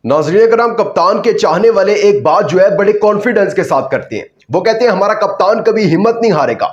नाज़रीन कराम, कप्तान के चाहने वाले एक बात जो है बड़े कॉन्फिडेंस के साथ करते हैं। वो कहते हैं हमारा कप्तान कभी हिम्मत नहीं हारेगा,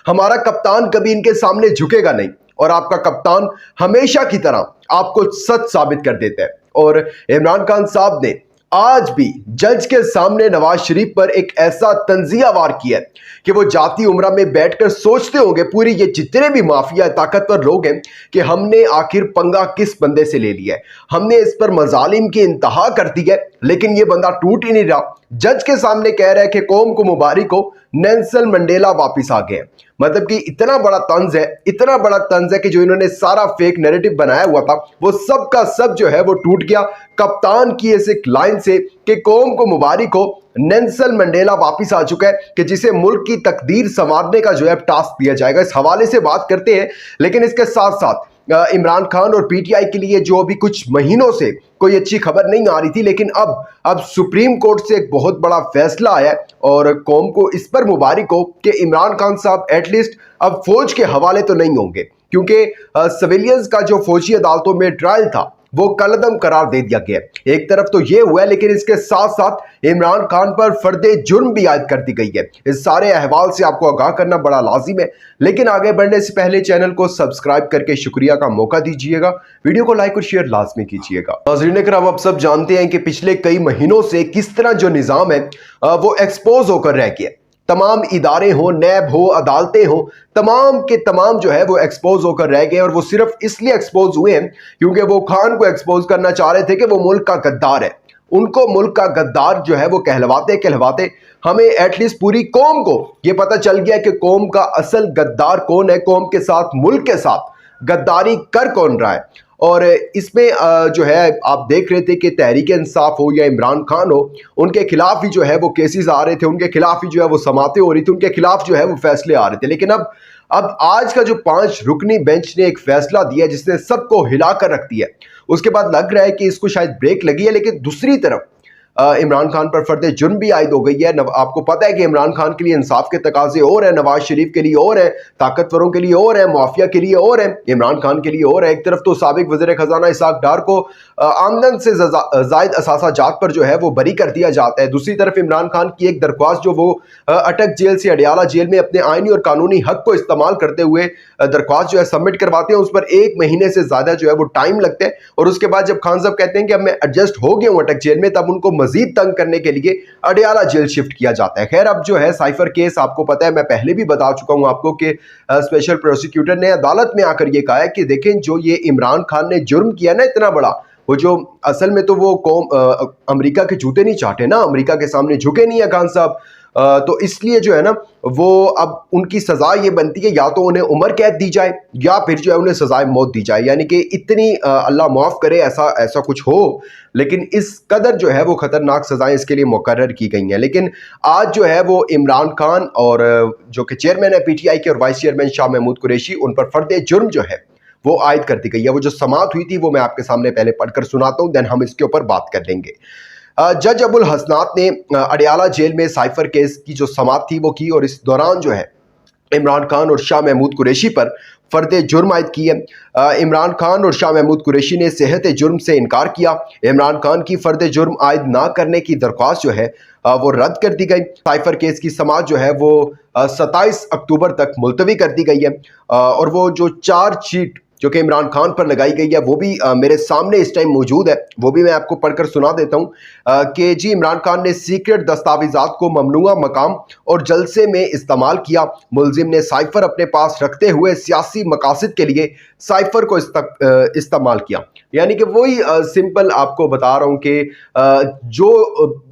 हमारा कप्तान कभी इनके सामने झुकेगा नहीं, और आपका कप्तान हमेशा की तरह आपको सच साबित कर देता है। और इमरान खान साहब ने आज भी जज के सामने नवाज शरीफ पर एक ऐसा तंजिया वार किया है कि वो जाती उम्रा में बैठकर सोचते होंगे, पूरी ये जितने भी माफिया ताकतवर लोग हैं, कि हमने आखिर पंगा किस बंदे से ले लिया है। हमने इस पर मजालिम की इंतहा कर दी है, लेकिन ये बंदा टूट ही नहीं रहा। जज के सामने कह रहा है कि कौम को मुबारक हो, नेल्सन मंडेला वापिस आ गए। मतलब कि इतना बड़ा तंज है, इतना बड़ा तंज है कि जो इन्होंने सारा फेक नैरेटिव बनाया हुआ था वो सब का सब जो है वो टूट गया कप्तान की इस एक लाइन से कि कौम को मुबारक हो, नेल्सन मंडेला वापिस आ चुका है, कि जिसे मुल्क की तकदीर संवारने का जो है टास्क दिया जाएगा। इस हवाले से बात करते हैं, लेकिन इसके साथ साथ इमरान खान और पीटीआई के लिए जो अभी कुछ महीनों से कोई अच्छी खबर नहीं आ रही थी, लेकिन अब सुप्रीम कोर्ट से एक बहुत बड़ा फैसला आया है और कौम को इस पर मुबारक हो कि इमरान खान साहब एटलीस्ट अब फौज के हवाले तो नहीं होंगे, क्योंकि सिविलियंस का जो फौजी अदालतों में ट्रायल था वो कलअदम करार दे दिया गया। एक तरफ तो ये हुआ है, लेकिन इसके साथ साथ इमरान खान पर फर्दे जुर्म भी आयद कर दी गई है। इस सारे अहवाल से आपको आगाह करना बड़ा लाजिम है, लेकिन आगे बढ़ने से पहले चैनल को सब्सक्राइब करके शुक्रिया का मौका दीजिएगा, वीडियो को लाइक और शेयर लाजमी कीजिएगा। नाज़रीन कराम, आप सब जानते हैं कि पिछले कई महीनों से किस तरह जो निज़ाम है वो एक्सपोज होकर रह गया। तमाम इदारे हो, नैब हो, अदालतें हो, तमाम के तमाम जो है वो एक्सपोज होकर रह गए, और वो सिर्फ इसलिए एक्सपोज हुए हैं क्योंकि वो खान को एक्सपोज करना चाह रहे थे कि वो मुल्क का गद्दार है। उनको मुल्क का गद्दार जो है वो कहलवाते हमें एटलीस्ट पूरी कौम को ये पता चल गया कि कौम का असल गद्दार कौन है, कौम के साथ, मुल्क के साथ गद्दारी कर कौन रहा है। और इसमें जो है आप देख रहे थे कि तहरीक इंसाफ हो या इमरान खान हो, उनके खिलाफ ही जो है वो केसेस आ रहे थे, उनके खिलाफ ही जो है वो समातें हो रही थी, उनके खिलाफ जो है वो फैसले आ रहे थे। लेकिन अब आज का जो 5 रुकनी बेंच ने एक फैसला दिया जिसने सबको हिला कर रख दिया, उसके बाद लग रहा है कि इसको शायद ब्रेक लगी है। लेकिन दूसरी तरफ इमरान खान पर फर्द जुर्म भी आयद हो गई है। आपको पता है कि इमरान खान के लिए इंसाफ के तकाजे और है, नवाज शरीफ के लिए और है, ताकतवरों के लिए और है, माफिया के लिए और है, इमरान खान के लिए और है। एक तरफ तो साबिक वज़ीर खजाना इसहाक डार को आमदन से जायद असासा जात पर जो है वो बरी कर दिया जाता है। दूसरी तरफ इमरान खान की एक दरख्वास्त जो वो अटक जेल से अडियाला जेल में अपने आइनी और कानूनी हक को इस्तेमाल करते हुए दरख्वास्त जो है सबमिट करवाते हैं, उस पर 1 महीने से ज्यादा जो है वो टाइम लगता है। और उसके बाद जब खान साहब कहते हैं कि अब मैं एडजस्ट हो गया हूँ अटक जेल में, तब उनको मजीद तंग करने के लिए अडियाला जेल शिफ्ट किया जाता है। खैर, अब जो है साइफर केस आपको पता है, मैं पहले भी बता चुका हूं आपको कि स्पेशल प्रोसिक्यूटर ने अदालत में आकर ये कहा है कि देखें, जो ये इमरान खान ने जुर्म किया ना इतना बड़ा, वो जो असल में तो वो कौम अमेरिका के जूते नहीं चाटे ना, अमेरिका के सामने झुके नहीं है खान साहब। तो इसलिए जो है ना वो अब उनकी सजा ये बनती है, या तो उन्हें उम्र कैद दी जाए या फिर जो है उन्हें सजाए मौत दी जाए। यानी कि इतनी अल्लाह माफ़ करे ऐसा कुछ हो, लेकिन इस कदर जो है वो खतरनाक सजाएं इसके लिए मुकर्रर की गई हैं। लेकिन आज जो है वो इमरान खान और जो कि चेयरमैन है पीटीआई के और वाइस चेयरमैन शाह महमूद कुरैशी, उन पर फर्द जुर्म जो है वो आयद कर दी गई है। वो जो समात हुई थी वो मैं आपके सामने पहले पढ़कर सुनाता हूँ, देन हम इसके ऊपर बात कर लेंगे। जज अबुल हसनात ने अडियाला जेल में साइफर केस की जो समात थी वो की, और इस दौरान जो है इमरान खान और शाह महमूद कुरैशी पर फर्द जुर्म आयद की है। इमरान खान और शाह महमूद कुरैशी ने सेहत जुर्म से इनकार किया। इमरान खान की फर्द जुर्म आयद ना करने की दरख्वास्त जो है वो रद्द कर दी गई। साइफर केस की समात जो है वो 27 अक्टूबर तक मुलतवी कर दी गई है। और वो जो चार्जशीट जो कि इमरान खान पर लगाई गई है वो भी मेरे सामने इस टाइम मौजूद है, वो भी मैं आपको पढ़कर सुना देता हूँ कि जी, इमरान खान ने सीक्रेट दस्तावेजात को ममनुआ मकाम और जलसे में इस्तेमाल किया। मुलजिम ने साइफर अपने पास रखते हुए सियासी मकासद के लिए साइफर को इस्तेमाल किया। यानी कि वही सिंपल आपको बता रहा हूँ कि जो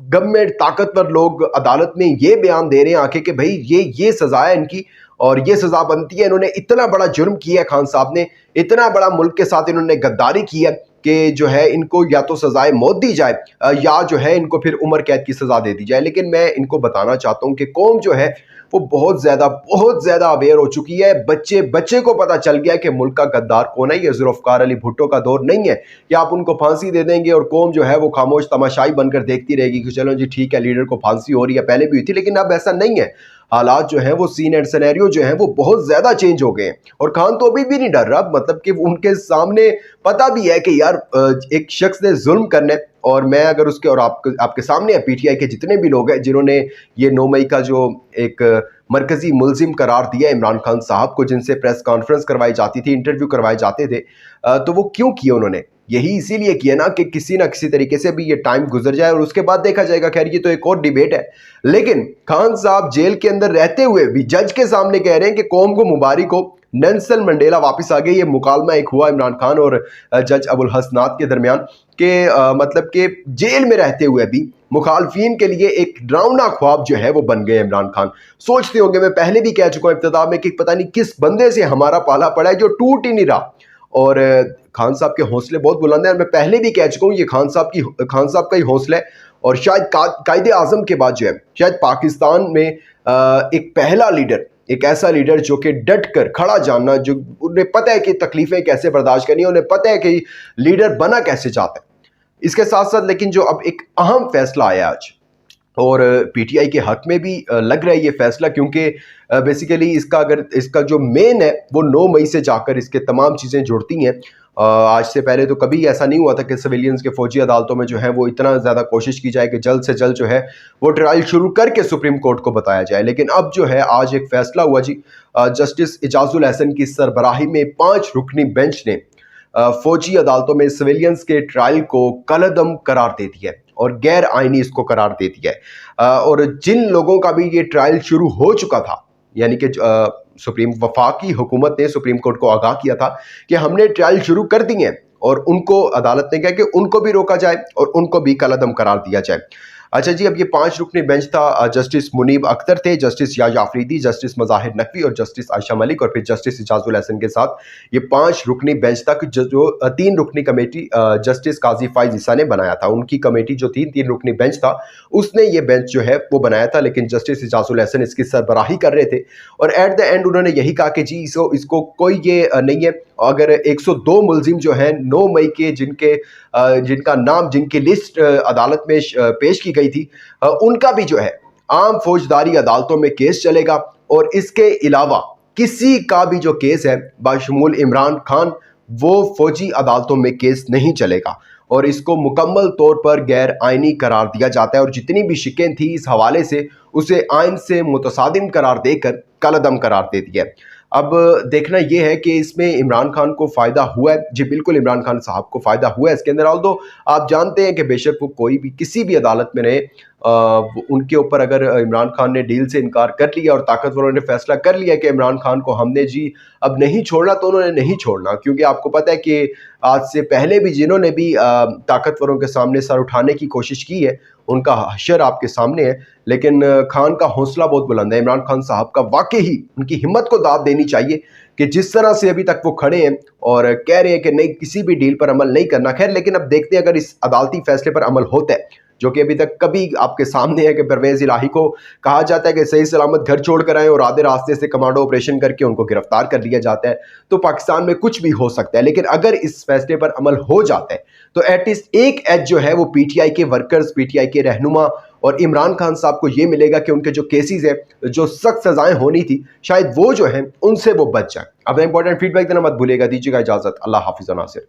गवर्नमेंट ताकतवर लोग अदालत में ये बयान दे रहे हैं आके कि भाई ये सजा है इनकी और ये सजा बनती है, इन्होंने इतना बड़ा जुर्म किया है, खान साहब ने इतना बड़ा मुल्क के साथ इन्होंने गद्दारी की है कि जो है इनको या तो सजाए मौत दी जाए या जो है इनको फिर उम्र कैद की सजा दे दी जाए। लेकिन मैं इनको बताना चाहता हूँ कि कौम जो है वो बहुत ज़्यादा अवेयर हो चुकी है। बच्चे को पता चल गया है कि मुल्क का गद्दार कौन है। ये जुल्फ़िकार अली भुट्टो का दौर नहीं है कि आप उनको फांसी दे देंगे और कौम जो है वो खामोश तमाशाई बनकर देखती रहेगी कि चलो जी ठीक है, लीडर को फांसी हो रही है, पहले भी हुई थी, लेकिन अब ऐसा नहीं है। हालात जो हैं वो सीन एंड सिनेरियो जो है वो बहुत ज़्यादा चेंज हो गए हैं। और खान तो अभी भी नहीं डर रहा, मतलब कि उनके सामने पता भी है कि यार एक शख्स ने जुल्म करने, और मैं अगर उसके और आपके सामने है पीटीआई के जितने भी लोग हैं जिन्होंने ये 9 मई का जो एक मरकजी मुलजिम करार दिया इमरान खान साहब को, जिनसे प्रेस कॉन्फ्रेंस करवाई जाती थी, इंटरव्यू करवाए जाते थे, तो वो क्यों किए उन्होंने? यही इसीलिए किया ना कि किसी ना किसी तरीके से भी ये टाइम गुजर जाए और उसके बाद देखा जाएगा। खैर ये तो एक और डिबेट है, लेकिन खान साहब जेल के अंदर रहते हुए भी जज के सामने कह रहे हैं कि कौम को मुबारक हो, नेल्सन मंडेला वापस आ गए। ये मुकालमा एक हुआ इमरान खान और जज अबुल हसनात के दरमियान कि मतलब कि जेल में रहते हुए भी मुखालफिन के लिए एक डरावना ख्वाब जो है वो बन गए इमरान खान। सोचते होंगे, मैं पहले भी कह चुका हूं इब्तिदा में, कि पता नहीं किस बंदे से हमारा पाला पड़ा है जो टूट ही नहीं रहा। और खान साहब के हौसले बहुत बुलंद हैं, और मैं पहले भी कह चुका हूँ ये खान साहब का ही हौसला है। और शायद कायदे आजम के बाद जो है शायद पाकिस्तान में एक पहला लीडर, एक ऐसा लीडर जो कि डट कर खड़ा जानना, जो उन्हें पता है कि तकलीफें कैसे बर्दाश्त करनी है, उन्हें पता है कि लीडर बना कैसे चाहता है। इसके साथ साथ लेकिन जो अब एक अहम फैसला आया आज, और पीटीआई के हक में भी लग रहा है ये फैसला, क्योंकि बेसिकली इसका जो मेन है वो 9 मई से जाकर इसके तमाम चीज़ें जुड़ती हैं। आज से पहले तो कभी ऐसा नहीं हुआ था कि सिविलियंस के फौजी अदालतों में जो है वो इतना ज़्यादा कोशिश की जाए कि जल्द से जल्द जो है वो ट्रायल शुरू करके सुप्रीम कोर्ट को बताया जाए। लेकिन अब जो है आज एक फैसला हुआ जी, जस्टिस इजाजुल हसन की सरबराही में 5 रुकनी बेंच ने फौजी अदालतों में सिविलियंस के ट्रायल को कलअदम करार दे दिया है और गैर आइनी इसको करार दे दिया है। और जिन लोगों का भी ये ट्रायल शुरू हो चुका था, यानी कि सुप्रीम वफाकी हुकूमत ने सुप्रीम कोर्ट को आगाह किया था कि हमने ट्रायल शुरू कर दिए हैं, और उनको अदालत ने कहा कि उनको भी रोका जाए और उनको भी कलअदम करार दिया जाए। अच्छा जी, अब ये 5 रुकनी बेंच था। जस्टिस मुनीब अख्तर थे, जस्टिस याज आफरीदी, जस्टिस मज़ाहिर नकवी और जस्टिस आयशा मलिक, और फिर जस्टिस इजाजुल हसन के साथ ये 5 रुकनी बेंच तक जो 3 रुकनी कमेटी जस्टिस काजी फाइज ईसा ने बनाया था, उनकी कमेटी जो थी 3 रुकनी बेंच था, उसने ये बेंच जो है वो बनाया था। लेकिन जस्टिस इजाजुल हसन इसकी सरबराही कर रहे थे, और एट द एंड उन्होंने यही कहा कि जी इसको कोई ये नहीं है, अगर 102 मुलजिम जो हैं 9 मई के जिनका नाम, जिनकी लिस्ट अदालत में पेश की गई थी, उनका भी जो है आम फौजदारी अदालतों में केस चलेगा, और इसके अलावा किसी का भी जो केस है बाशमूल इमरान खान, वो फौजी अदालतों में केस नहीं चलेगा, और इसको मुकम्मल तौर पर गैर आइनी करार दिया जाता है। और जितनी भी शिकें थी इस हवाले से उसे आइन से मुतसादिम करार देकर कलअदम करार दे दिया। अब देखना यह है कि इसमें इमरान खान को फ़ायदा हुआ है। जी बिल्कुल, इमरान खान साहब को फ़ायदा हुआ है इसके अंदर। ऑल्दो आप जानते हैं कि बेशक वो कोई भी किसी भी अदालत में रहे, उनके ऊपर अगर इमरान खान ने डील से इनकार कर लिया और ताकतवरों ने फैसला कर लिया कि इमरान खान को हमने जी अब नहीं छोड़ना, तो उन्होंने नहीं छोड़ना। क्योंकि आपको पता है कि आज से पहले भी जिन्होंने भी ताकतवरों के सामने सर उठाने की कोशिश की है, उनका हशर आपके सामने है। लेकिन खान का हौसला बहुत बुलंद है, इमरान खान साहब का। वाकई ही उनकी हिम्मत को दाद देनी चाहिए कि जिस तरह से अभी तक वो खड़े हैं और कह रहे हैं कि नहीं, किसी भी डील पर अमल नहीं करना। खैर, लेकिन अब देखते हैं अगर इस अदालती फैसले पर अमल होता है, जो कि अभी तक कभी आपके सामने है कि परवेज़ इलाही को कहा जाता है कि सही सलामत घर छोड़ कर आए और आधे रास्ते से कमांडो ऑपरेशन करके उनको गिरफ्तार कर लिया जाता है, तो पाकिस्तान में कुछ भी हो सकता है। लेकिन अगर इस फैसले पर अमल हो जाता है तो एटलीस्ट एक एज जो है वो पीटीआई के वर्कर्स, पीटीआई के रहनुमा और इमरान खान साहब को ये मिलेगा कि उनके जो केसेस है, जो सख्त सजाएं होनी थी, शायद वो जो है उनसे वो बच जाए। अपना इंपॉर्टेंट फीडबैक देना मत भूलिएगा। दीजिएगा इजाजत। अल्लाह हाफिज़ नासिर।